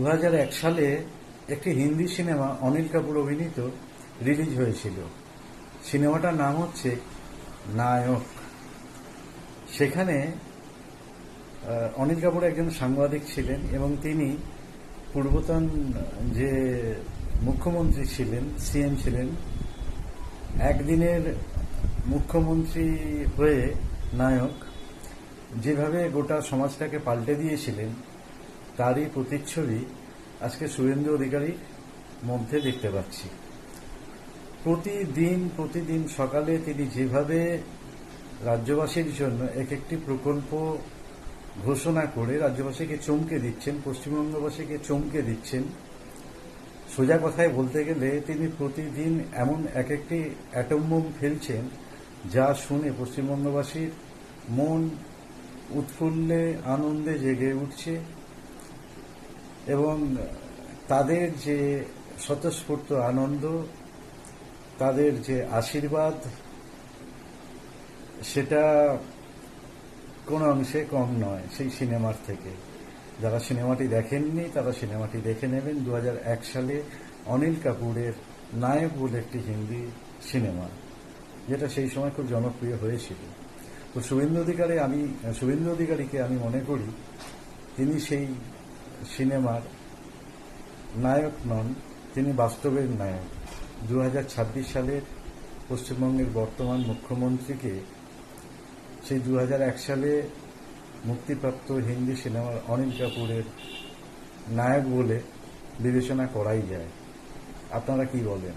2001 সালে একটি হিন্দি সিনেমা অনিল কাপুর অভিনীত রিলিজ হয়েছিল। সিনেমাটার নাম হচ্ছে নায়ক। সেখানে অনিল কাপুর একজন সাংবাদিক ছিলেন এবং তিনি পূর্বতন যে মুখ্যমন্ত্রী ছিলেন, সিএম ছিলেন, একদিনের মুখ্যমন্ত্রী হয়ে নায়ক যেভাবে গোটা সমাজটাকে পাল্টে দিয়েছিলেন তারই প্রতিচ্ছবি আজকে শুভেন্দু অধিকারীর মধ্যে দেখতে পাচ্ছি। প্রতিদিন সকালে তিনি যেভাবে রাজ্যবাসীর জন্য এক একটি প্রকল্প ঘোষণা করে রাজ্যবাসীকে চমকে দিচ্ছেন, পশ্চিমবঙ্গবাসীকে চমকে দিচ্ছেন। সোজা কথায় বলতে গেলে তিনি প্রতিদিন এমন এক একটি অ্যাটম বোম ফেলছেন যা শুনে পশ্চিমবঙ্গবাসীর মন উৎফুল্লে আনন্দে জেগে উঠছে এবং তাদের যে স্বতঃস্ফূর্ত আনন্দ, তাদের যে আশীর্বাদ, সেটা কোনো অংশে কম নয় সেই সিনেমার থেকে। যারা সিনেমাটি দেখেননি তারা সিনেমাটি দেখে নেবেন। 2001 সালে অনিল কাপুরের নায়ক বলে একটি হিন্দি সিনেমা, যেটা সেই সময় খুব জনপ্রিয় হয়েছিল। তো শুভেন্দু অধিকারীকে আমি মনে করি তিনি সেই সিনেমার নায়ক নন, তিনি বাস্তবের নায়ক। 2026 সালের পশ্চিমবঙ্গের বর্তমান মুখ্যমন্ত্রীকে সেই 2001 সালে মুক্তিপ্রাপ্ত হিন্দি সিনেমার অনিল কাপুরের নায়ক বলে বিবেচনা করাই যায়। আপনারা কি বলেন?